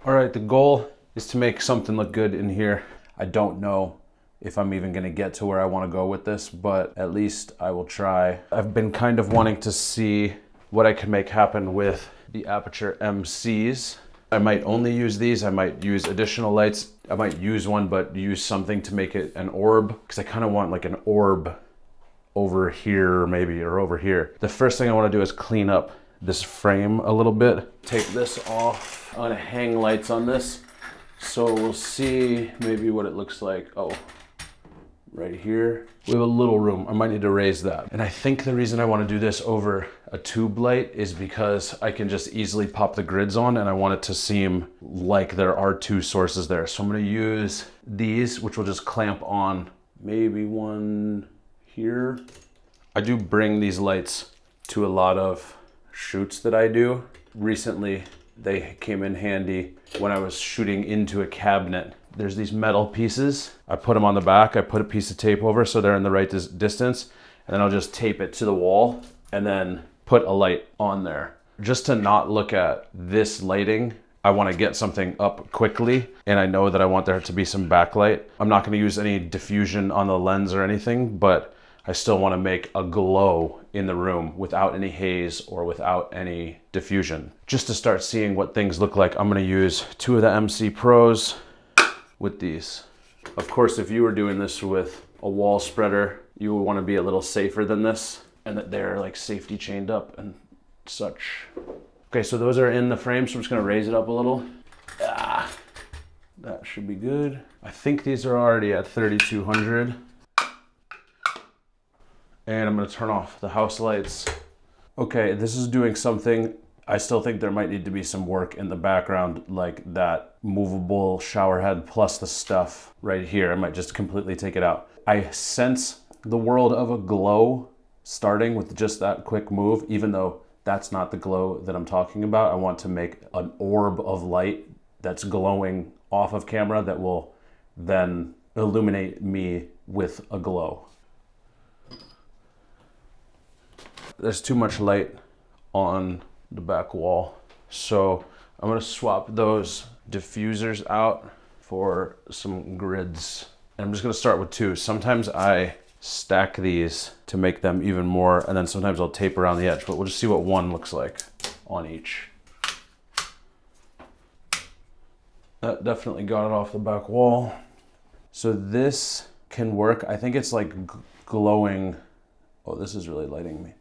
All right, the goal is to make something look good in here. I don't know if I'm even gonna get to where I wanna go with this, but at least I will try. I've been kind of wanting to see what I can make happen with the Aputure MCs. I might only use these, I might use additional lights. I might use one, but use something to make it an orb, because I kind of want like an orb over here maybe, or over here. The first thing I wanna do is clean up this frame a little bit. Take this off. I'm gonna hang lights on this, so we'll see maybe what it looks like. Oh, right here. We have a little room. I might need to raise that. And I think the reason I want to do this over a tube light is because I can just easily pop the grids on, and I want it to seem like there are two sources there. So I'm going to use these, which will just clamp on, maybe one here. I do bring these lights to a lot of shoots that I do. Recently, they came in handy when I was shooting into a cabinet. There's these metal pieces. I put them on the back. I put a piece of tape over so they're in the right distance, and then I'll just tape it to the wall and then put a light on there. Just to not look at this lighting, I want to get something up quickly, and I know that I want there to be some backlight. I'm not going to use any diffusion on the lens or anything, but I still want to make a glow in the room without any haze or without any diffusion. Just to start seeing what things look like, I'm going to use 2 of the MC Pros with these. Of course, if you were doing this with a wall spreader, you would want to be a little safer than this, and that they're like safety chained up and such. Okay, so those are in the frame, so I'm just going to raise it up a little. That should be good. I think these are already at 3200. And I'm going to turn off the house lights. Okay, this is doing something. I still think there might need to be some work in the background, like that movable shower head plus the stuff right here. I might just completely take it out. I sense the world of a glow starting with just that quick move, even though that's not the glow that I'm talking about. I want to make an orb of light that's glowing off of camera that will then illuminate me with a glow. There's too much light on the back wall, so I'm going to swap those diffusers out for some grids. And I'm just going to start with 2. Sometimes I stack these to make them even more, and then sometimes I'll tape around the edge, but we'll just see what one looks like on each. That definitely got it off the back wall. So this can work. I think it's like glowing. Oh, this is really lighting me.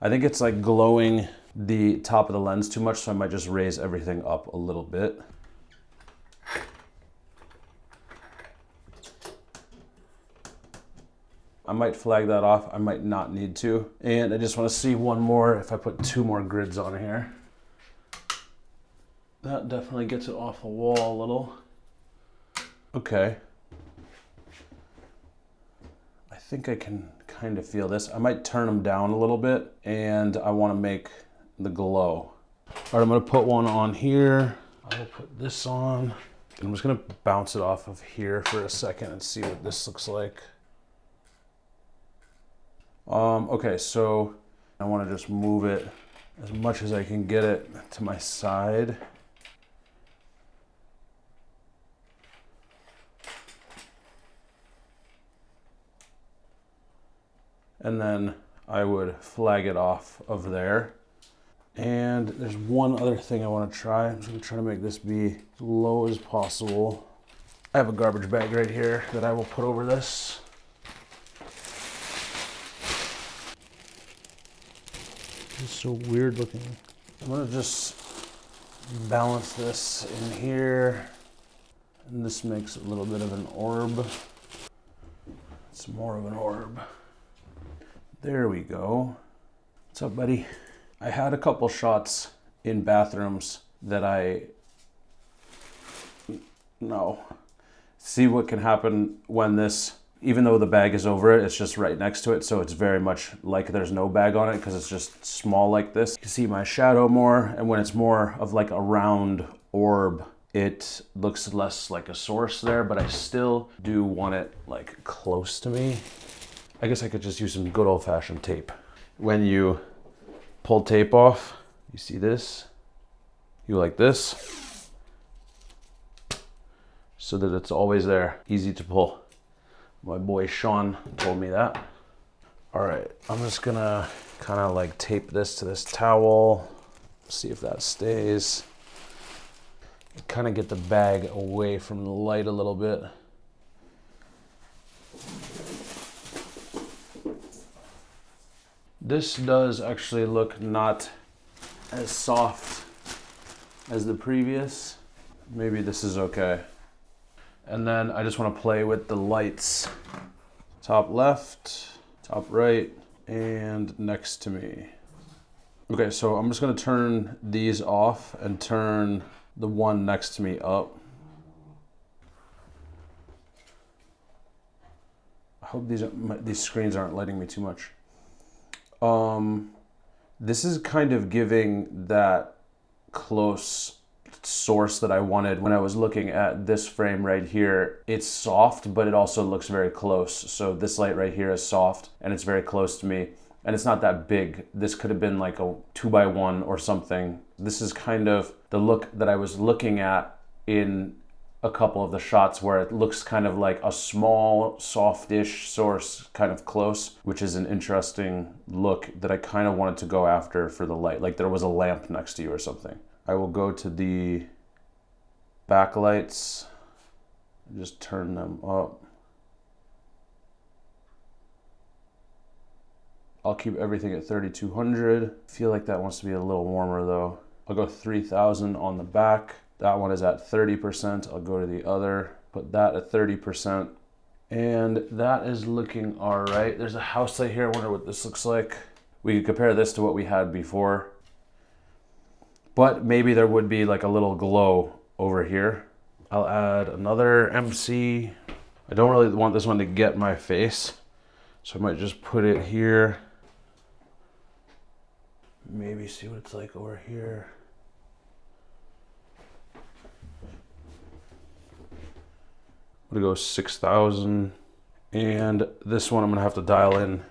I think it's like glowing the top of the lens too much, so I might just raise everything up a little bit. I might flag that off, I might not need to. And I just want to see one more if I put 2 more grids on here. That definitely gets it off the wall a little. Okay. I think I can kind of feel this. I might turn them down a little bit, and I want to make the glow. All right, I'm going to put one on here. I will put this on. I'm just going to bounce it off of here for a second and see what this looks like. Okay, so I want to just move it as much as I can get it to my side. And then I would flag it off of there. And there's one other thing I want to try. I'm just going to try to make this be as low as possible. I have a garbage bag right here that I will put over this. It's so weird looking. I'm going to just balance this in here. And this makes a little bit of an orb. It's more of an orb. There we go. What's up, buddy? I had a couple shots in bathrooms that see what can happen when this, even though the bag is over it, it's just right next to it, so it's very much like there's no bag on it because it's just small like this. You can see my shadow more, and when it's more of like a round orb, it looks less like a source there, but I still do want it like close to me. I guess I could just use some good old-fashioned tape. When you pull tape off, you see this? You like this? so that it's always there, easy to pull. My boy Sean told me that. All right, I'm just gonna kind of like tape this to this towel, see if that stays. Kind of get the bag away from the light a little bit. This does actually look not as soft as the previous. Maybe this is okay. And then I just want to play with the lights. Top left, top right, and next to me. Okay, so I'm just gonna turn these off and turn the one next to me up. I hope these screens aren't lighting me too much. This is kind of giving that close source that I wanted when I was looking at this frame right here. It's soft, but it also looks very close. So this light right here is soft and it's very close to me. And it's not that big. This could have been like a 2x1 or something. This is kind of the look that I was looking at in a couple of the shots where it looks kind of like a small, softish source kind of close, which is an interesting look that I kind of wanted to go after for the light. Like there was a lamp next to you or something. I will go to the backlights and just turn them up. I'll keep everything at 3200. I feel like that wants to be a little warmer though. I'll go 3000 on the back. That one is at 30%. I'll go to the other, put that at 30%. And that is looking all right. There's a house light here. I wonder what this looks like. We could compare this to what we had before. But maybe there would be like a little glow over here. I'll add another MC. I don't really want this one to get my face, so I might just put it here. Maybe see what it's like over here. I'm gonna go 6000. And this one I'm gonna have to dial in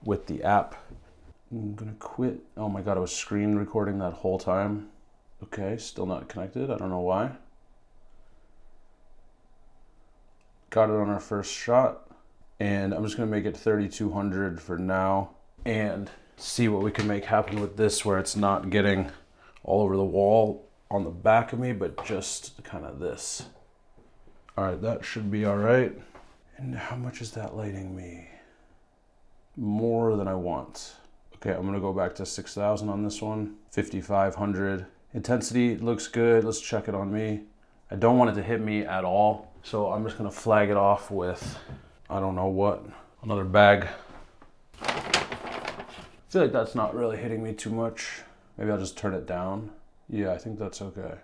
with the app. I'm gonna quit. Oh my God, I was screen recording that whole time. Okay, still not connected. I don't know why. Got it on our first shot. And I'm just gonna make it 3200 for now and see what we can make happen with this where it's not getting all over the wall on the back of me, but just kind of this. All right, that should be all right. And how much is that lighting me? More than I want. Okay, I'm gonna go back to 6000 on this one, 5500. Intensity looks good, let's check it on me. I don't want it to hit me at all, so I'm just gonna flag it off with, I don't know what, another bag. I feel like that's not really hitting me too much. Maybe I'll just turn it down. Yeah, I think that's okay.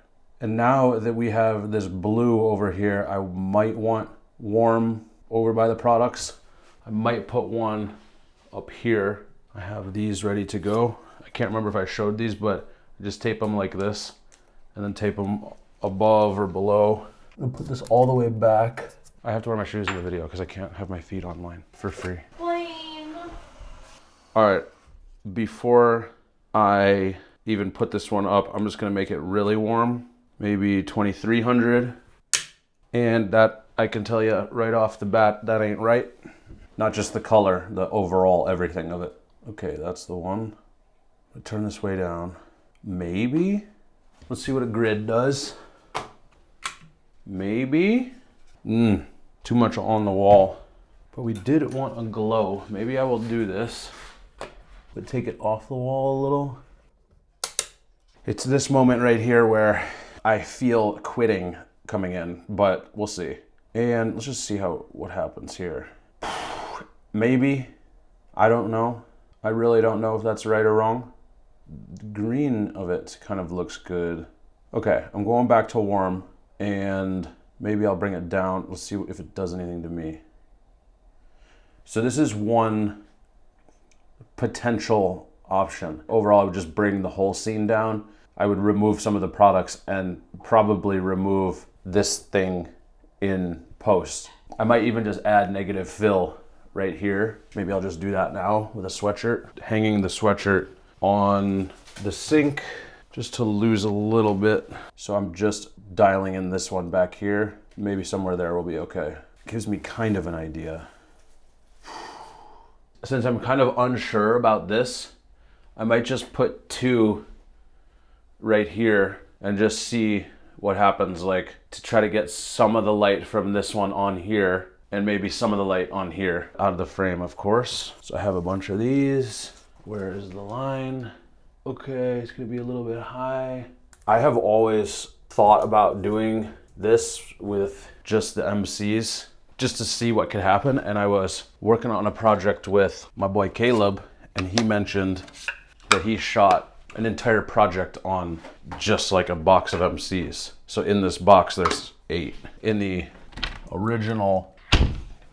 And now that we have this blue over here, I might want warm over by the products. I might put one up here. I have these ready to go. I can't remember if I showed these, but I just tape them like this and then tape them above or below. I'll put this all the way back. I have to wear my shoes in the video because I can't have my feet online for free. Plain. All right, before I even put this one up, I'm just gonna make it really warm, maybe 2300. And that, I can tell you right off the bat, that ain't right. Not just the color, the overall everything of it. Okay, that's the one. I'll turn this way down. Maybe. Let's see what a grid does. Maybe. Too much on the wall. But we did want a glow. Maybe I will do this, but take it off the wall a little. It's this moment right here where I feel quitting coming in, but we'll see. And let's just see what happens here. Maybe. I don't know. I really don't know if that's right or wrong. The green of it kind of looks good. Okay, I'm going back to warm and maybe I'll bring it down. Let's see if it does anything to me. So this is one potential option. Overall, I would just bring the whole scene down. I would remove some of the products and probably remove this thing in post. I might even just add negative fill right here. Maybe I'll just do that now with a sweatshirt. Hanging the sweatshirt on the sink just to lose a little bit. So I'm just dialing in this one back here. Maybe somewhere there will be okay. Gives me kind of an idea. Since I'm kind of unsure about this, I might just put 2 right here and just see what happens, like to try to get some of the light from this one on here and maybe some of the light on here out of the frame, of course. So I have a bunch of these. Where is the line? Okay, it's gonna be a little bit high. I have always thought about doing this with just the MCs just to see what could happen. And I was working on a project with my boy Caleb, and he mentioned that he shot an entire project on just like a box of MCs. So in this box, there's 8. In the original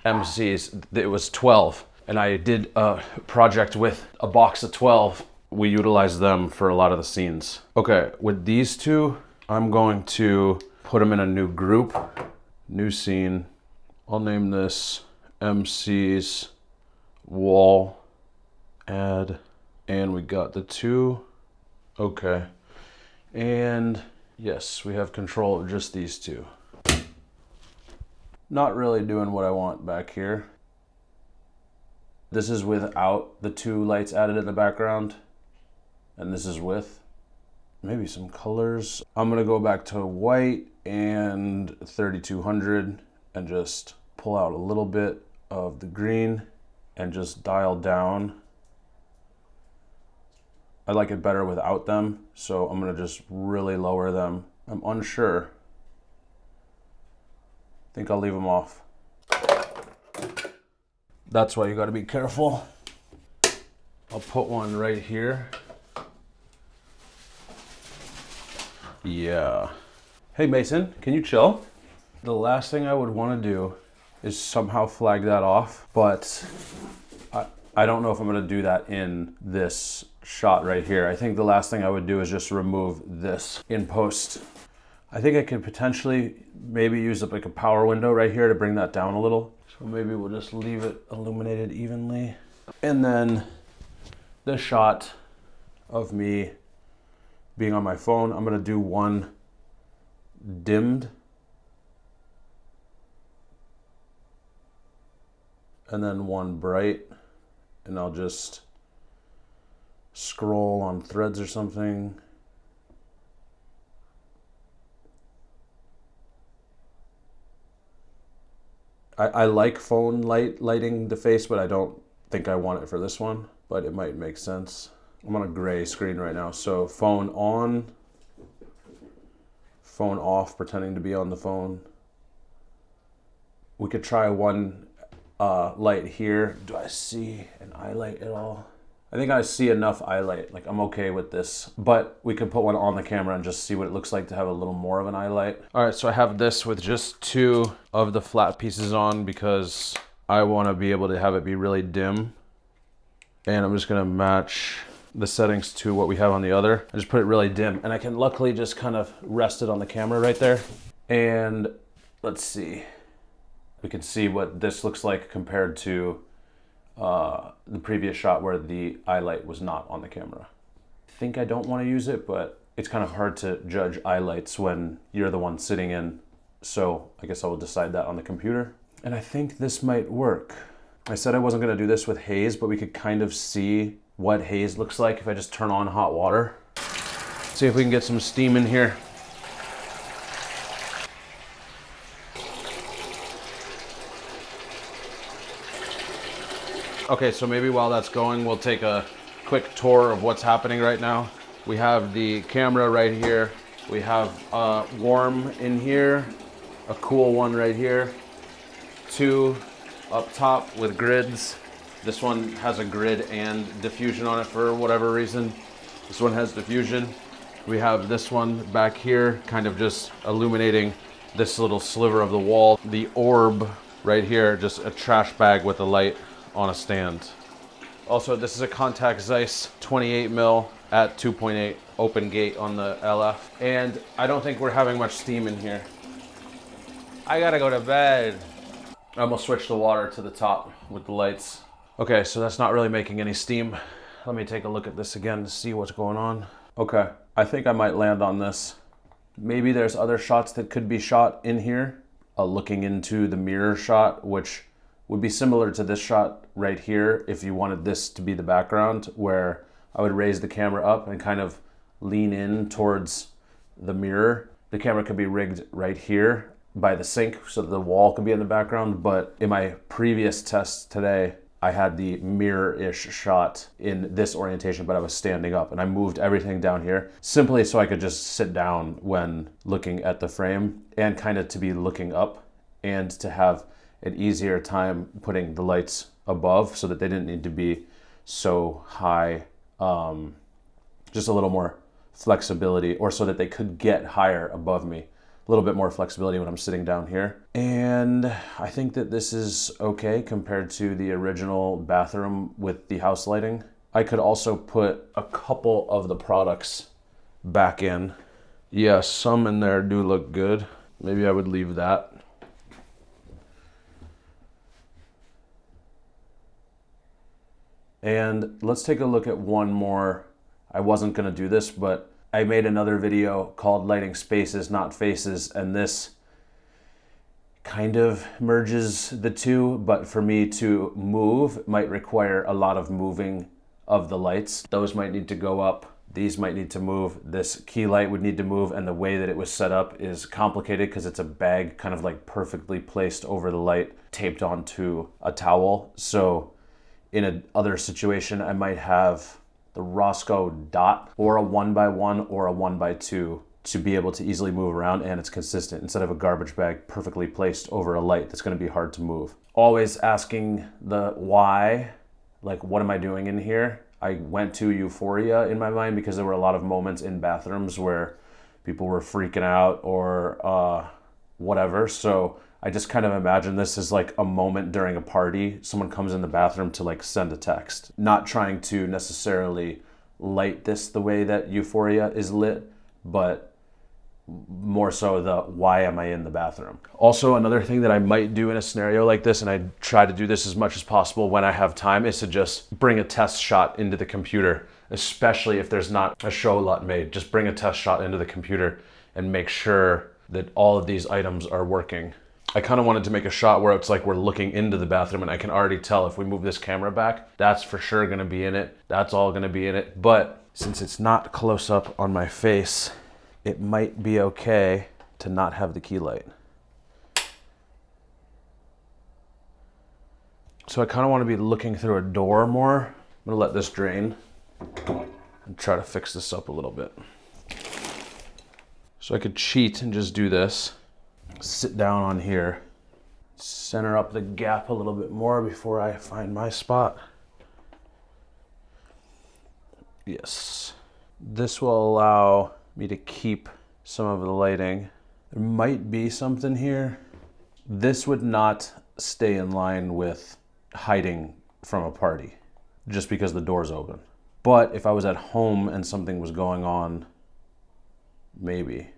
MCs, it was 12. And I did a project with a box of 12. We utilized them for a lot of the scenes. Okay, with these 2, I'm going to put them in a new group, new scene. I'll name this MC's wall, add, and we got the 2. Okay, and yes, we have control of just these 2. Not really doing what I want back here. This is without the 2 lights added in the background, and this is with. Maybe some colors. I'm gonna go back to white and 3200 and just pull out a little bit of the green and just dial down. I like it better without them, so I'm gonna just really lower them. I'm unsure. I think I'll leave them off. That's why you gotta be careful. I'll put one right here. Yeah. Hey Mason, can you chill? The last thing I would want to do is somehow flag that off, but I don't know if I'm going to do that in this shot right here. I think the last thing I would do is just remove this in post. I think I could potentially maybe use up like a power window right here to bring that down a little. So maybe we'll just leave it illuminated evenly. And then this shot of me being on my phone, I'm gonna do one dimmed and then one bright, and I'll just scroll on Threads or something. I like phone lighting the face, but I don't think I want it for this one, but it might make sense. I'm on a gray screen right now, so phone on, phone off, pretending to be on the phone. We could try one light here. Do I see an eye light at all? I think I see enough eye light, like I'm okay with this, but we could put one on the camera and just see what it looks like to have a little more of an eye light. All right, so I have this with just 2 of the flat pieces on because I want to be able to have it be really dim. And I'm just gonna match the settings to what we have on the other. I just put it really dim, and I can luckily just kind of rest it on the camera right there. And let's see, we can see what this looks like compared to the previous shot where the eye light was not on the camera. I think I don't want to use it, but it's kind of hard to judge eye lights when you're the one sitting in. So I guess I will decide that on the computer. And I think this might work. I said I wasn't going to do this with haze, but we could kind of see what haze looks like if I just turn on hot water. See if we can get some steam in here. Okay, so maybe while that's going, we'll take a quick tour of what's happening right now. We have the camera right here. We have a warm in here, a cool one right here, 2 up top with grids. This one has a grid and diffusion on it for whatever reason. This one has diffusion. We have this one back here, kind of just illuminating this little sliver of the wall. The orb right here, just a trash bag with a light on a stand. Also, this is a Contact Zeiss 28mm at 2.8 open gate on the LF. And I don't think we're having much steam in here. I gotta go to bed. I almost switched the water to the top with the lights. Okay, so that's not really making any steam. Let me take a look at this again to see what's going on. Okay, I think I might land on this. Maybe there's other shots that could be shot in here. Looking into the mirror shot, which would be similar to this shot right here if you wanted this to be the background, where I would raise the camera up and kind of lean in towards the mirror. The camera could be rigged right here by the sink so that the wall could be in the background, but in my previous test today, I had the mirror-ish shot in this orientation, but I was standing up and I moved everything down here simply so I could just sit down when looking at the frame and kind of to be looking up and to have an easier time putting the lights above so that they didn't need to be so high, just a little more flexibility, or so that they could get higher above me. A little bit more flexibility when I'm sitting down here. And I think that this is okay compared to the original bathroom with the house lighting. I could also put a couple of the products back in. Yeah, some in there do look good. Maybe I would leave that. And let's take a look at one more. I wasn't gonna do this, but I made another video called Lighting Spaces, Not Faces, and this kind of merges the two, but for me to move might require a lot of moving of the lights. Those might need to go up, these might need to move, this key light would need to move, and the way that it was set up is complicated because it's a bag kind of like perfectly placed over the light, taped onto a towel. So in another situation, I might have the Roscoe dot or a 1x1 or a 1x2 to be able to easily move around, and it's consistent instead of a garbage bag perfectly placed over a light that's going to be hard to move. Always asking the why, like what am I doing in here? I went to Euphoria in my mind because there were a lot of moments in bathrooms where people were freaking out or whatever. So I just kind of imagine this as like a moment during a party. Someone comes in the bathroom to like send a text. Not trying to necessarily light this the way that Euphoria is lit, but more so the why am I in the bathroom. Also, another thing that I might do in a scenario like this, and I try to do this as much as possible when I have time, is to just bring a test shot into the computer, especially if there's not a show lot made. Just bring a test shot into the computer and make sure that all of these items are working. I kind of wanted to make a shot where it's like we're looking into the bathroom and I can already tell if we move this camera back, that's for sure gonna be in it. That's all gonna be in it. But since it's not close up on my face, it might be okay to not have the key light. So I kind of want to be looking through a door more. I'm gonna let this drain and try to fix this up a little bit. So I could cheat and just do this. Sit down on here, center up the gap a little bit more before I find my spot. Yes. This will allow me to keep some of the lighting. There might be something here. This would not stay in line with hiding from a party just because the door's open. But if I was at home and something was going on, maybe.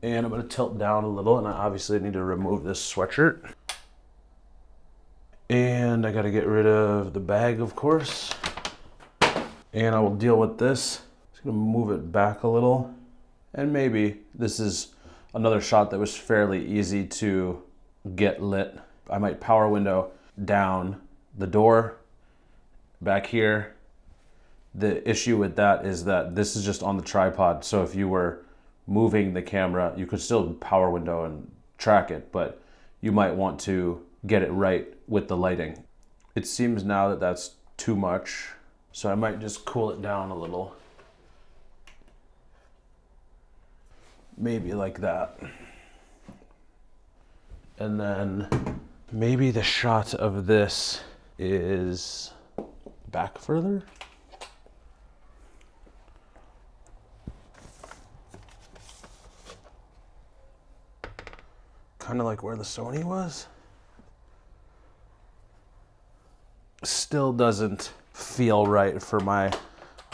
And I'm gonna tilt down a little, and I obviously need to remove this sweatshirt. And I gotta get rid of the bag, of course. And I will deal with this. Just gonna move it back a little. And maybe this is another shot that was fairly easy to get lit. I might power window down the door back here. The issue with that is that this is just on the tripod. So if you were moving the camera, you could still power window and track it, but you might want to get it right with the lighting. It seems now that that's too much, so I might just cool it down a little. Maybe like that. And then maybe the shot of this is back further. Kind of like where the Sony was. Still doesn't feel right for my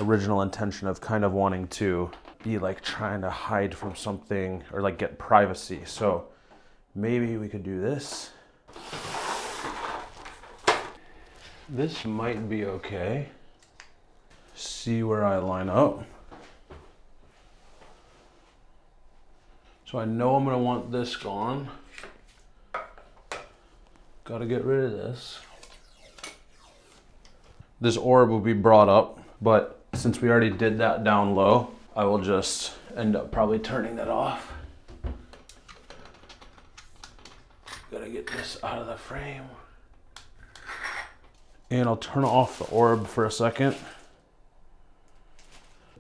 original intention of kind of wanting to be like trying to hide from something or like get privacy. So maybe we could do this. This might be okay. See where I line up. So I know I'm gonna want this gone. Gotta get rid of this. This orb will be brought up, but since we already did that down low, I will just end up probably turning that off. Gotta get this out of the frame. And I'll turn off the orb for a second.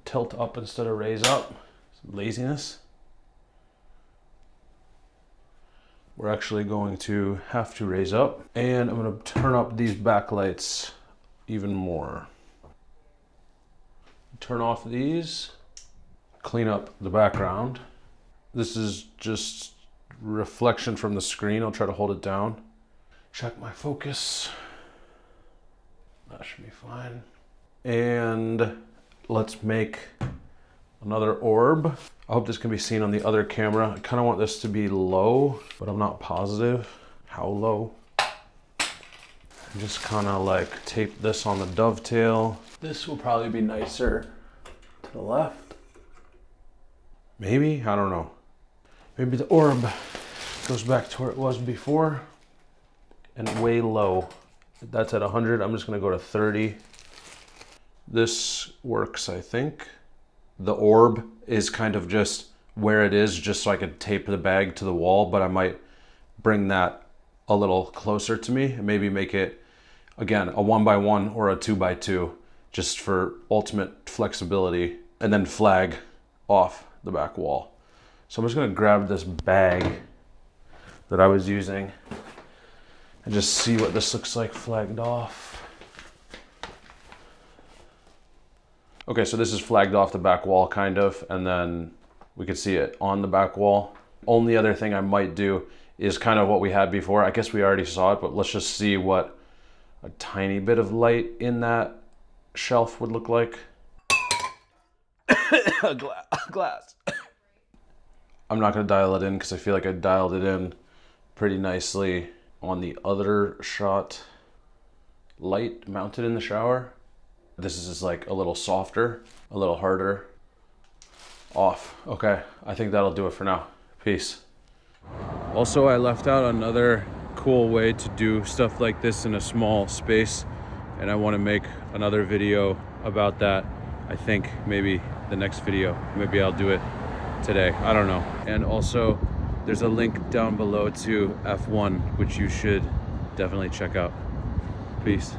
Tilt up instead of raise up. Some laziness. We're actually going to have to raise up, and I'm going to turn up these backlights even more. Turn off these, clean up the background. This is just reflection from the screen. I'll try to hold it down. Check my focus. That should be fine. And let's make another orb. I hope this can be seen on the other camera. I kind of want this to be low, but I'm not positive how low. And just kind of like tape this on the dovetail. This will probably be nicer to the left. Maybe, I don't know. Maybe the orb goes back to where it was before and way low. That's at 100, I'm just gonna go to 30. This works, I think. The orb is kind of just where it is, just so I could tape the bag to the wall, but I might bring that a little closer to me and maybe make it, again, a 1x1 or a 2x2, just for ultimate flexibility, and then flag off the back wall. So I'm just gonna grab this bag that I was using and just see what this looks like flagged off. Okay, so this is flagged off the back wall kind of, and then we could see it on the back wall. Only other thing I might do is kind of what we had before. I guess we already saw it, but let's just see what a tiny bit of light in that shelf would look like. Glass. I'm not gonna dial it in because I feel like I dialed it in pretty nicely on the other shot. Light mounted in the shower. This is just like a little softer, a little harder. Off. Okay, I think that'll do it for now. Peace. Also, I left out another cool way to do stuff like this in a small space, and I want to make another video about that. I think maybe the next video, maybe I'll do it today, I don't know. And also there's a link down below to F1, which you should definitely check out. Peace.